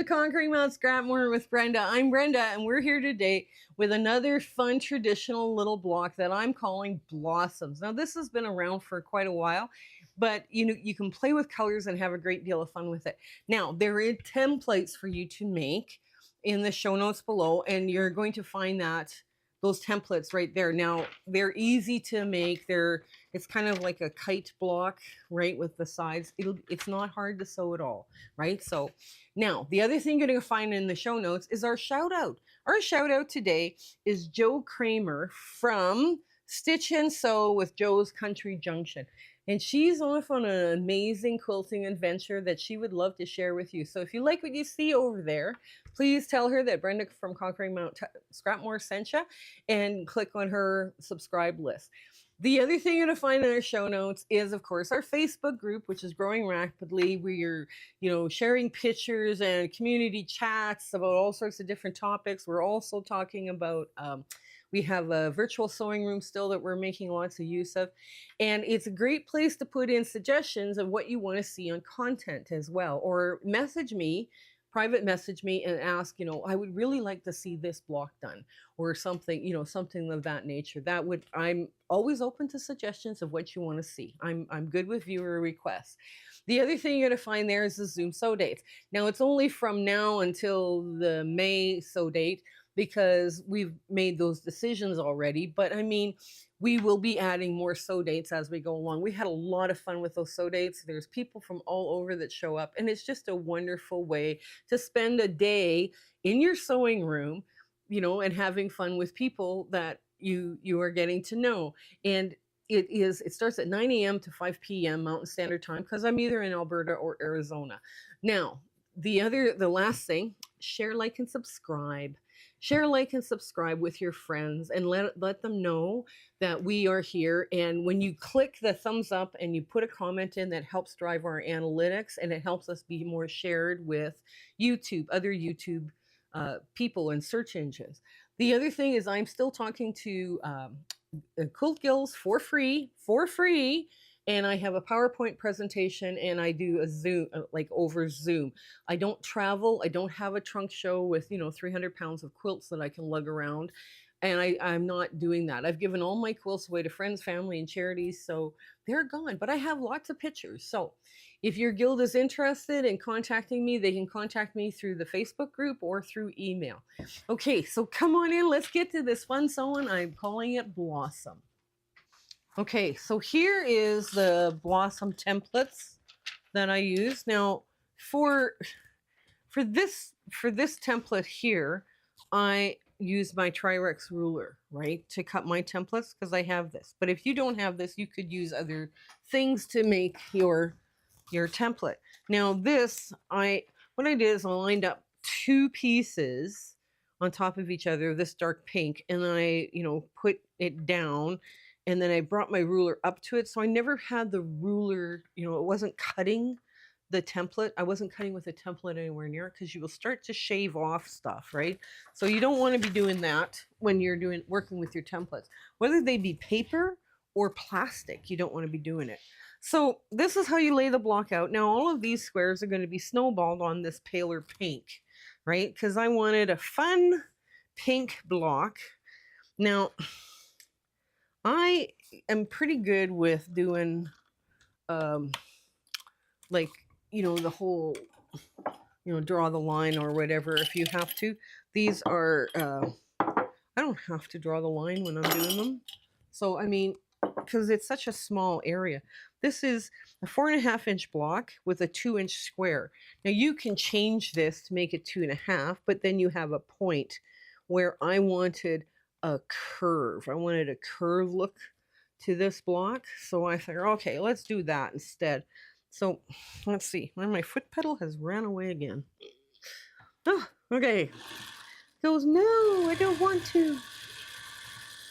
to Conquering Mount Scrapmore with Brenda. I'm Brenda, and we're here today with another fun traditional little block that I'm calling Blossoms. Now, this has been around for quite a while, but you can play with colors and have a great deal of fun with it. Now, there are templates for you to make in the show notes below, and you're going to find those templates right there. Now, they're easy to make. It's kind of like a kite block, right, with the sides. It's not hard to sew at all, right? So now, the other thing you're going to find in the show notes is our shout out. Our shout out today is Joe Kramer from Stitch and Sew with Joe's Country Junction. And she's off on an amazing quilting adventure that she would love to share with you. So if you like what you see over there, please tell her that Brenda from Conquering Mount Scrapmore sent you, and click on her subscribe list. The other thing you're going to find in our show notes is, of course, our Facebook group, which is growing rapidly. We're, sharing pictures and community chats about all sorts of different topics. We're also talking about we have a virtual sewing room still that we're making lots of use of. And it's a great place to put in suggestions of what you want to see on content as well. Or private message me and ask, I would really like to see this block done, or something, something of that nature. I'm always open to suggestions of what you want to see. I'm good with viewer requests. The other thing you're going to find there is the Zoom sew dates. Now, it's only from now until the May sew date, because we've made those decisions already. But I mean, we will be adding more sew dates as we go along. We had a lot of fun with those sew dates. There's people from all over that show up, and it's just a wonderful way to spend a day in your sewing room, and having fun with people that you are getting to know. And it starts at 9 a.m. to 5 p.m. Mountain Standard Time, because I'm either in Alberta or Arizona. Now, the last thing, share, like, and subscribe. Share, like, and subscribe with your friends, and let them know that we are here. And when you click the thumbs up and you put a comment in, that helps drive our analytics, and it helps us be more shared with other YouTube people and search engines. The other thing is, I'm still talking to Quilt Gills for free, and I have a PowerPoint presentation, and I do a Zoom, over Zoom. I don't travel. I don't have a trunk show with, 300 pounds of quilts that I can lug around. And I'm not doing that. I've given all my quilts away to friends, family, and charities, so they're gone. But I have lots of pictures. So if your guild is interested in contacting me, they can contact me through the Facebook group or through email. Okay, so come on in. Let's get to this fun sewing. I'm calling it Blossom. Okay, so here is the Blossom templates that I use. Now, for this template here, I use my Tri-Rex ruler, right, to cut my templates, because I have this. But if you don't have this, you could use other things to make your template. Now, what I did is I lined up two pieces on top of each other, this dark pink, and then I, put it down. And then I brought my ruler up to it. So I never had the ruler, it wasn't cutting the template. I wasn't cutting with the template anywhere near it, because you will start to shave off stuff, right? So you don't want to be doing that when you're working with your templates. Whether they be paper or plastic, you don't want to be doing it. So this is how you lay the block out. Now, all of these squares are going to be snowballed on this paler pink, right? Because I wanted a fun pink block. Now, I am pretty good with doing, the whole, draw the line or whatever if you have to. These are, I don't have to draw the line when I'm doing them. So, I mean, because it's such a small area. This is a 4.5-inch block with a 2-inch square. Now, you can change this to make it 2.5, but then you have a point where I wanted a curve. I wanted a curve look to this block. So I figured, okay, let's do that instead. So let's see. My foot pedal has ran away again. Oh, okay. Goes, no, I don't want to.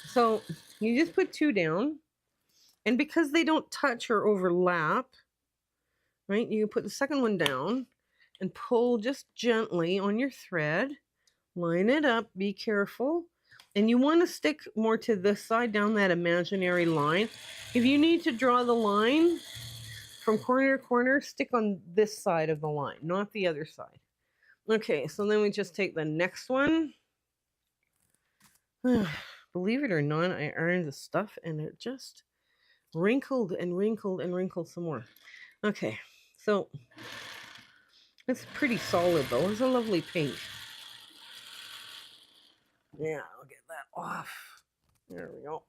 So you just put two down. And because they don't touch or overlap, right, you put the second one down and pull just gently on your thread. Line it up. Be careful. And you want to stick more to this side, down that imaginary line. If you need to draw the line from corner to corner, stick on this side of the line, not the other side. Okay, so then we just take the next one. Believe it or not, I ironed the stuff and it just wrinkled and wrinkled and wrinkled some more. Okay, so it's pretty solid though. It's a lovely pink. Yeah, I'll get that off. There we go.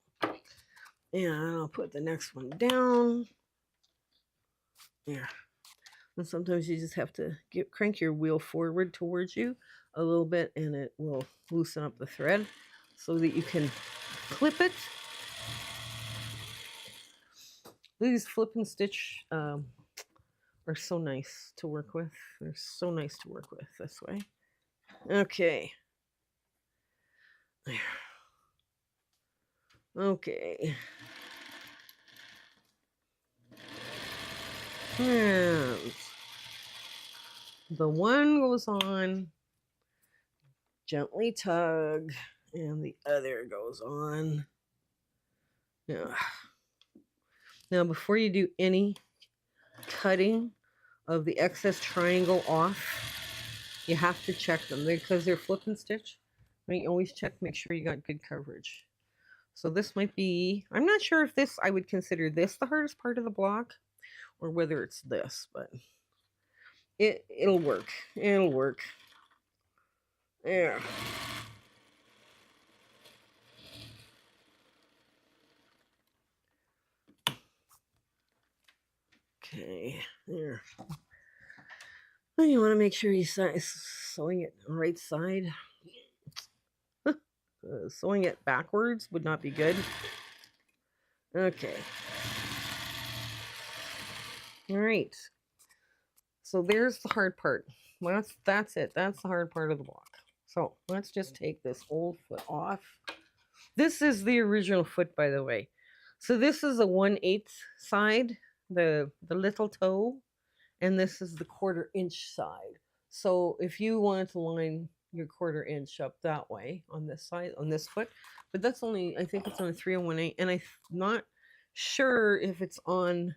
And I'll put the next one down. Yeah. And sometimes you just have to crank your wheel forward towards you a little bit and it will loosen up the thread so that you can clip it. These flip and stitch are so nice to work with. They're so nice to work with this way. Okay. There. Okay. And the one goes on, gently tug, and the other goes on. Yeah. Now, before you do any cutting of the excess triangle off, you have to check them because they're flip and stitch. You always check, make sure you got good coverage. So this might be, I'm not sure if this, I would consider this the hardest part of the block or whether it's this, but it'll work. It'll work. There. Okay, there. Well, you want to make sure you're sewing it right side. Sewing it backwards would not be good. Okay. All right. So there's the hard part. That's it. That's the hard part of the block. So let's just take this old foot off. This is the original foot, by the way. So this is a 1/8 side, the little toe, and this is the 1/4 inch side. So if you wanted to line your 1/4 inch up that way on this side, on this foot, but that's only, I think it's on a 3 1/8, and I'm not sure if it's on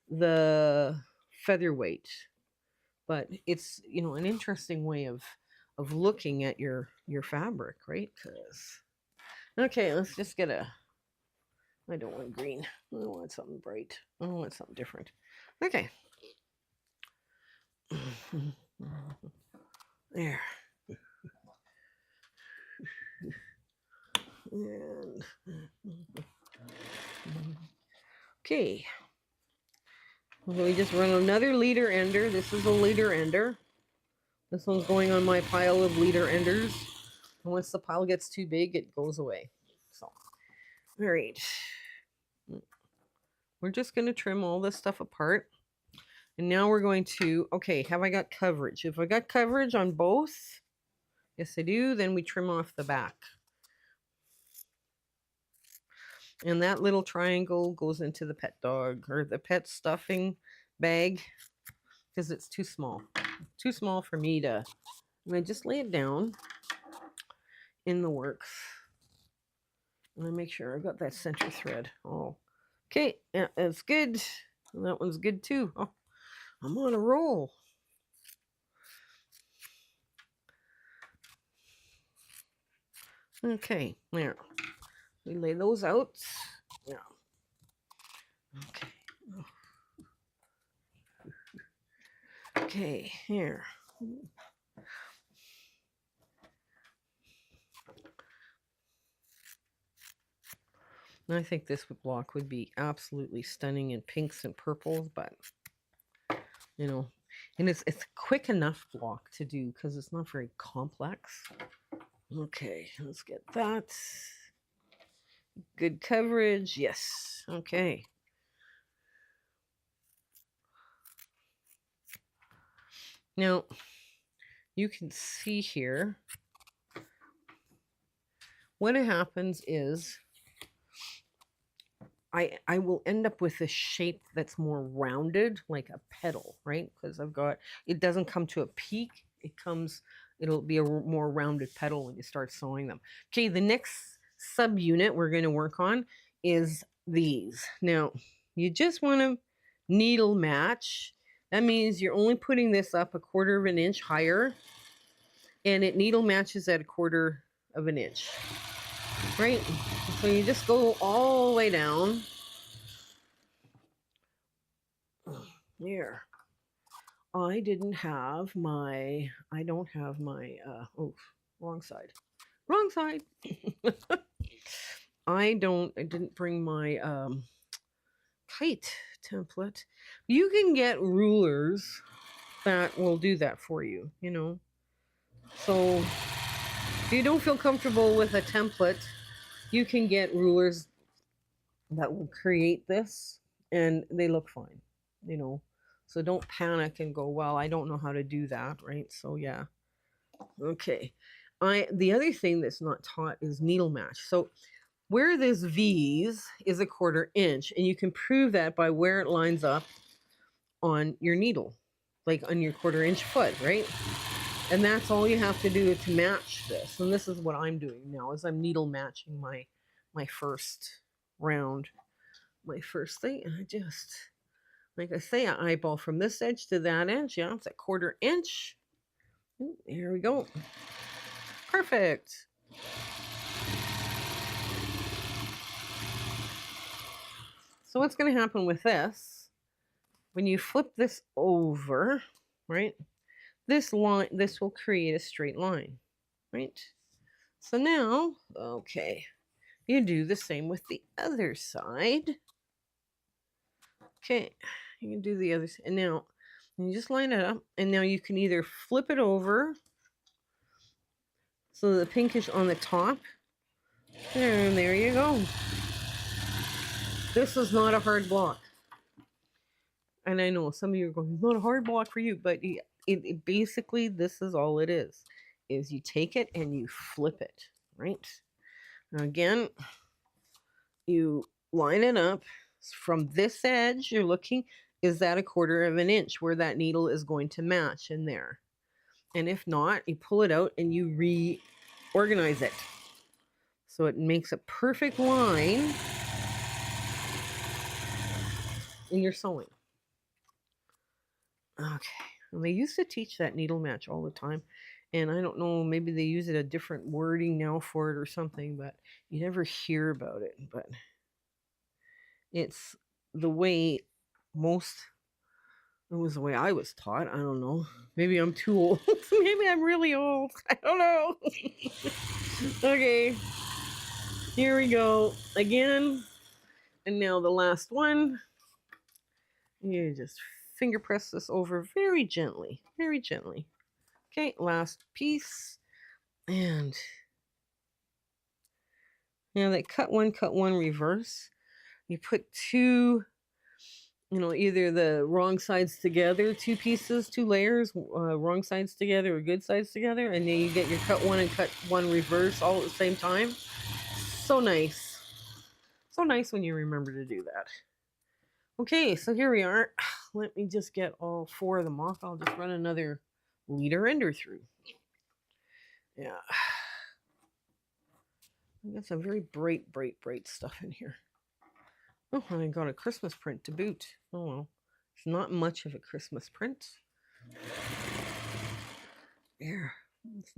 the featherweight, but it's, you know, an interesting way of looking at your fabric, right? Because okay, let's just get a, I don't want green, I want something bright, I want something different. Okay. There. And okay. We just run another leader ender. This is a leader ender. This one's going on my pile of leader enders. And once the pile gets too big, it goes away. So, all right. We're just going to trim all this stuff apart. And now we're going to, okay, have I got coverage? If I got coverage on both, yes I do, then we trim off the back. And that little triangle goes into the pet dog or the pet stuffing bag because it's too small. Too small for me to, and I just lay it down in the works. And I make sure I've got that center thread. Oh, okay, yeah, that's good. And that one's good too. Oh, I'm on a roll. Okay, there. We lay those out. Yeah. Okay. Okay, here. I think this block would be absolutely stunning in pinks and purples, but you know, and it's a quick enough block to do because it's not very complex. Okay, let's get that. Good coverage, yes. Okay. Now, you can see here what happens is I will end up with a shape that's more rounded, like a petal, right? Because I've got, it doesn't come to a peak. It'll be a more rounded petal when you start sewing them. Okay, the next subunit we're going to work on is these. Now, you just want to needle match. That means you're only putting this up 1/4 inch higher and it needle matches at 1/4 of an inch, right? So you just go all the way down. There. I don't have my, oh, wrong side. Wrong side. I didn't bring my kite template. You can get rulers that will do that for you, you know. So if you don't feel comfortable with a template, you can get rulers that will create this, and they look fine, you know. So don't panic and go, well, I don't know how to do that, right? So yeah. Okay. The other thing that's not taught is needle match. So where this V's is a 1/4 inch, and you can prove that by where it lines up on your needle, like on your 1/4 inch foot, right? And that's all you have to do to match this. And this is what I'm doing now, is I'm needle matching my first round, my first thing. And I just, like I say, I eyeball from this edge to that edge. Yeah, it's a 1/4 inch. Ooh, here we go. Perfect. So what's going to happen with this, when you flip this over, right? This will create a straight line, right? So now, okay, you do the same with the other side. Okay, you can do the other side. And now you just line it up, and now you can either flip it over so the pinkish on the top, and there you go. This is not a hard block. And I know some of you are going, it's not a hard block for you, but it basically, this is all it is you take it and you flip it, right? Now again, you line it up from this edge. You're looking, is that a 1/4 of an inch where that needle is going to match in there? And if not, you pull it out and you reorganize it so it makes a perfect line in your sewing. Okay. And they used to teach that needle match all the time. And I don't know, maybe they use it a different wording now for it or something, but you never hear about it. But it's the way it was the way I was taught. I don't know. Maybe I'm too old. Maybe I'm really old. I don't know. Okay. Here we go again. And now the last one. You just finger press this over very gently. Very gently. Okay, last piece. And now they cut one reverse. You put two, either the wrong sides together, two pieces, two layers, wrong sides together or good sides together, and then you get your cut one and cut one reverse all at the same time. So nice. So nice when you remember to do that. Okay, so here we are. Let me just get all 4 of them off. I'll just run another leader ender through. Yeah. I got some very bright stuff in here. Oh, and I got a Christmas print to boot. Oh well. It's not much of a Christmas print. There. It's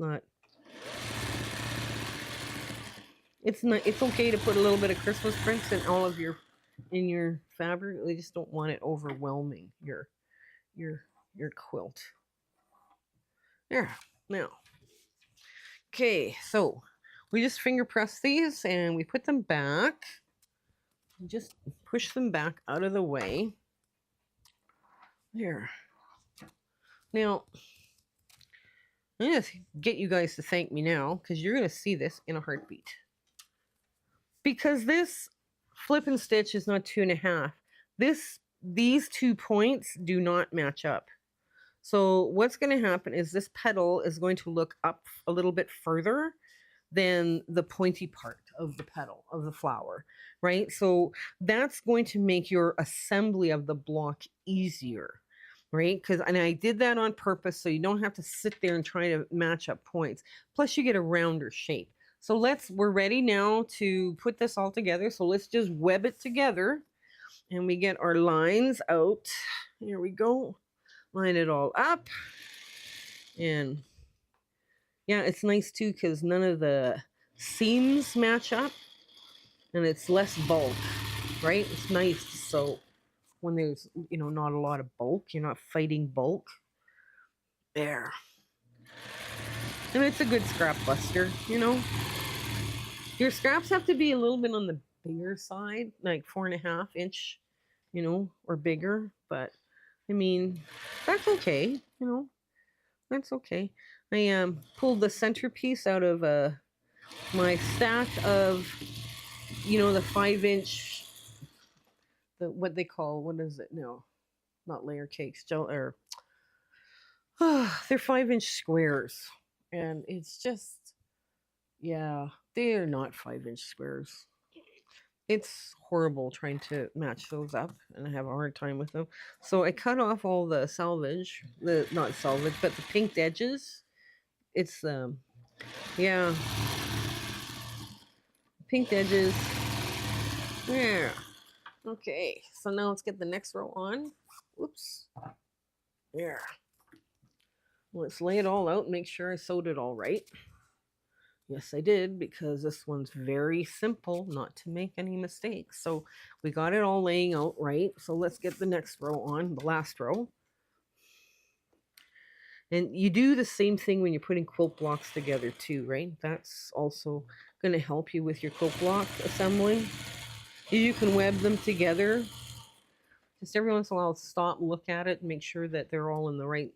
okay to put a little bit of Christmas prints in your fabric. They just don't want it overwhelming your quilt. There. Now. Okay, so we just finger press these and we put them back. Just push them back out of the way. There. Now, I'm going to get you guys to thank me now, because you're going to see this in a heartbeat. Because this flip and stitch is not 2.5. These 2 points do not match up. So what's going to happen is this petal is going to look up a little bit further than the pointy part of the petal of the flower, right? So that's going to make your assembly of the block easier, right? And I did that on purpose so you don't have to sit there and try to match up points. Plus you get a rounder shape. So we're ready now to put this all together. So let's just web it together and we get our lines out. Here we go. Line it all up and Yeah, it's nice too because none of the seams match up and it's less bulk, right? It's nice. So when there's, not a lot of bulk, you're not fighting bulk. There. And it's a good scrap buster. Your scraps have to be a little bit on the bigger side, like 4.5 inch, or bigger. But I mean, that's okay. That's okay. I pulled the centerpiece out of my stack of, the 5 inch, what they call, what is it? No, not layer cakes, or they're 5 inch squares, and it's just, yeah, they're not 5 inch squares. It's horrible trying to match those up, and I have a hard time with them. So I cut off all the salvage, not salvage, but the pinked edges. It's yeah, pinked edges. Yeah. Okay. So now let's get the next row on. Oops. There. Let's lay it all out and make sure I sewed it all right. Yes, I did, because this one's very simple not to make any mistakes. So we got it all laying out right. So let's get the next row on, the last row. And you do the same thing when you're putting quilt blocks together too, right? That's also going to help you with your quilt block assembling. You can web them together. Just every once in a while, stop, look at it, and make sure that they're all in the right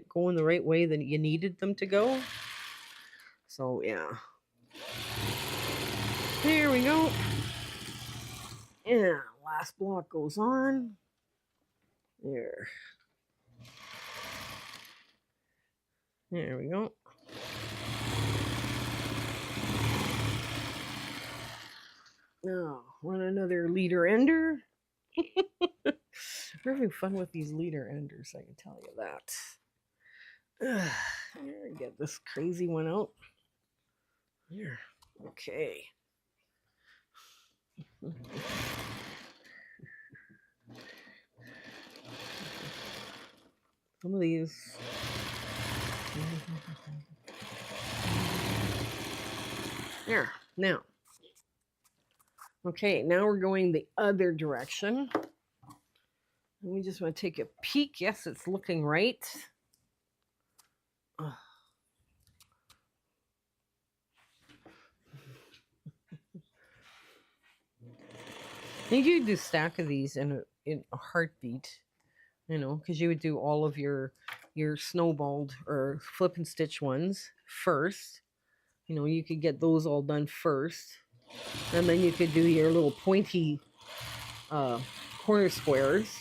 going the right way that you needed them to go. So yeah, there we go. And last block goes on. There we go. Now run another leader ender. We're having fun with these leader enders, I can tell you that. Here, get this crazy one out. Here, okay. Some of these. There, now. Okay, now we're going the other direction. And we just want to take a peek. Yes, it's looking right. You could do a stack of these in a heartbeat, because you would do all of your snowballed or flip and stitch ones first. You could get those all done first, and then you could do your little pointy corner squares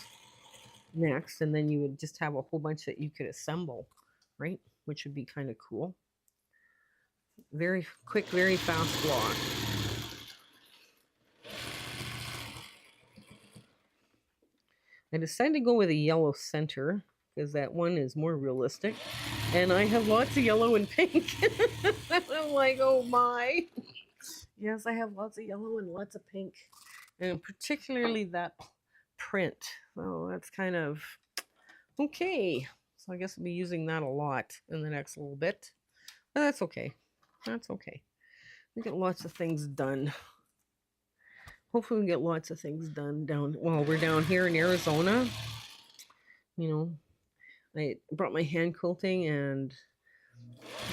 next, and then you would just have a whole bunch that you could assemble, right? Which would be kind of cool. Very quick, very fast block. I decided to go with a yellow center because that one is more realistic. And I have lots of yellow and pink. I'm like, oh my. Yes, I have lots of yellow and lots of pink. And particularly that print. So that's kind of okay. So I guess I'll be using that a lot in the next little bit. But that's okay. That's okay. We get lots of things done. Hopefully we get lots of things done we're down here in Arizona. I brought my hand quilting, and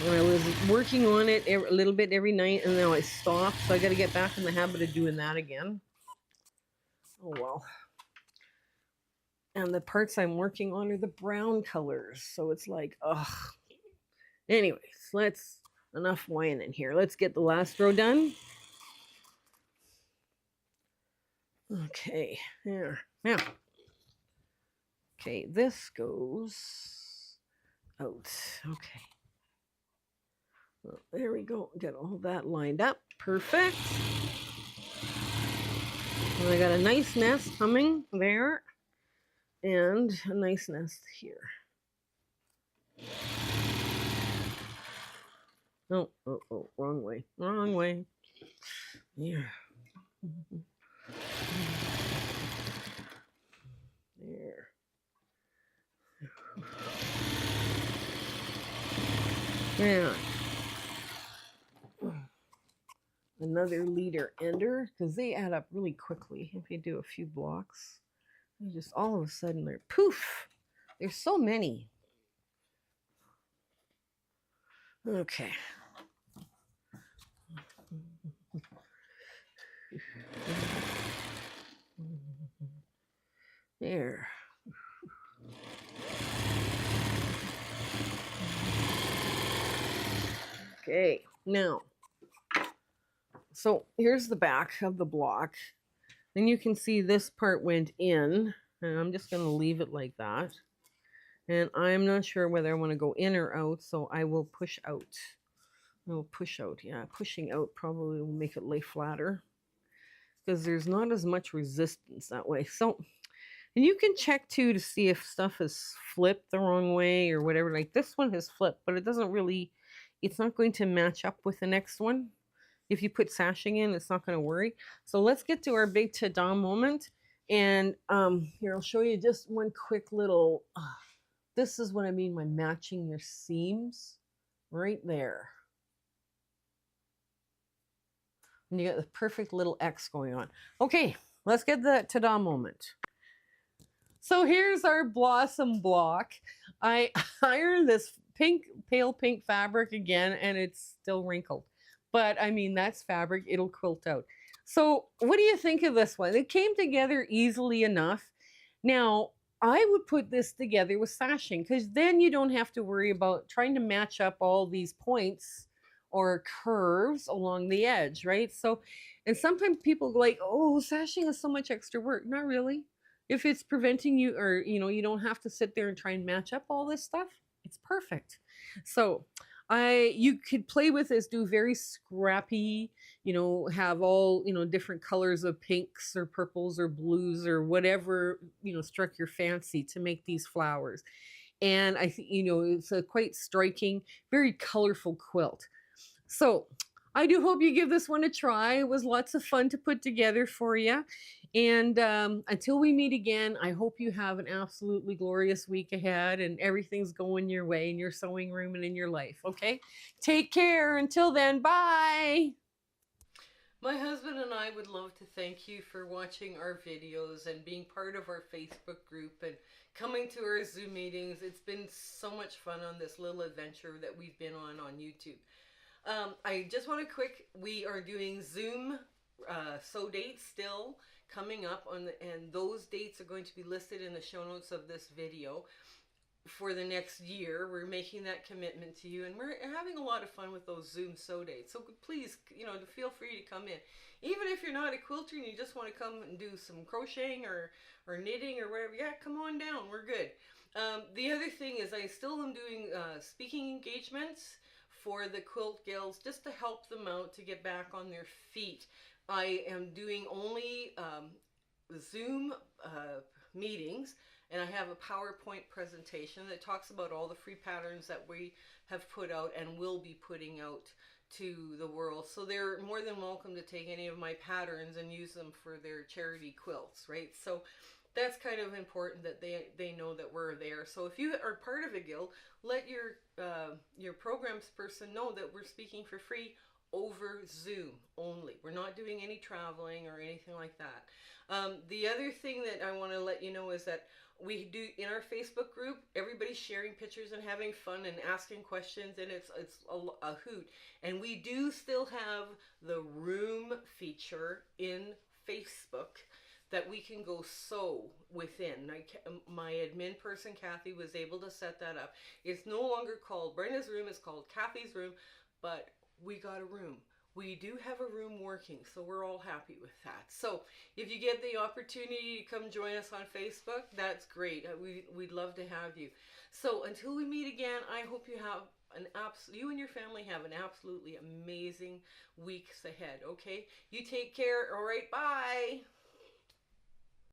when I was working on it a little bit every night, and now I stopped. So I got to get back in the habit of doing that again. Oh, well. And the parts I'm working on are the brown colors. So it's like, ugh. Anyways, enough whining here. Let's get the last row done. Okay, there. Now, okay, this goes out. Okay. Well, there we go. Get all that lined up. Perfect. And I got a nice nest coming there, and a nice nest here. Oh, wrong way. Wrong way. Yeah. There. Yeah. another leader ender because they add up really quickly. If you do a few blocks, you just all of a sudden they're poof. There's so many. Okay. There. Okay, now, so here's the back of the block. Then you can see this part went in, and I'm just going to leave it like that. And I'm not sure whether I want to go in or out, so I will push out. I will push out, yeah. Pushing out probably will make it lay flatter because there's not as much resistance that way. So, and you can check too to see if stuff is flipped the wrong way or whatever. Like this one has flipped, but it doesn't really, it's not going to match up with the next one. If you put sashing in, it's not going to worry. So let's get to our big ta-da moment. And here, I'll show you just one quick little, this is what I mean by matching your seams right there. And you got the perfect little X going on. Okay, let's get the ta-da moment. So here's our blossom block. I ironed this pink, pale pink fabric again, and it's still wrinkled. But I mean, that's fabric, it'll quilt out. So what do you think of this one? It came together easily enough. Now, I would put this together with sashing because then you don't have to worry about trying to match up all these points or curves along the edge, right? So, and sometimes people go like, oh, sashing is so much extra work. Not really. If it's preventing you, or you don't have to sit there and try and match up all this stuff, it's perfect. So you could play with this, do very scrappy, have all, different colors of pinks or purples or blues or whatever, struck your fancy to make these flowers. And I think, it's a quite striking, very colorful quilt. So I do hope you give this one a try. It was lots of fun to put together for you. And until we meet again, I hope you have an absolutely glorious week ahead and everything's going your way in your sewing room and in your life, okay? Take care. Until then, bye. My husband and I would love to thank you for watching our videos and being part of our Facebook group and coming to our Zoom meetings. It's been so much fun on this little adventure that we've been on YouTube. I just want to we are doing Zoom sew dates still coming up and those dates are going to be listed in the show notes of this video for the next year. We're making that commitment to you, and we're having a lot of fun with those Zoom sew dates. So please, feel free to come in. Even if you're not a quilter and you just want to come and do some crocheting or knitting or whatever, yeah, come on down. We're good. The other thing is I still am doing speaking engagements for the quilt gals just to help them out to get back on their feet. I am doing only Zoom meetings, and I have a PowerPoint presentation that talks about all the free patterns that we have put out and will be putting out to the world. So they're more than welcome to take any of my patterns and use them for their charity quilts, right? So that's kind of important that they know that we're there. So if you are part of a guild, let your programs person know that we're speaking for free over Zoom only. We're not doing any traveling or anything like that. The other thing that I want to let you know is that we do in our Facebook group, everybody's sharing pictures and having fun and asking questions, and it's a hoot. And we do still have the room feature in Facebook that we can go sew within. My admin person, Kathy, was able to set that up. It's no longer called Brenda's room, it's called Kathy's room, but we got a room. We do have a room working, so we're all happy with that. So if you get the opportunity to come join us on Facebook, that's great. We'd love to have you. So until we meet again, I hope you have you and your family have an absolutely amazing weeks ahead, okay? You take care. All right, bye.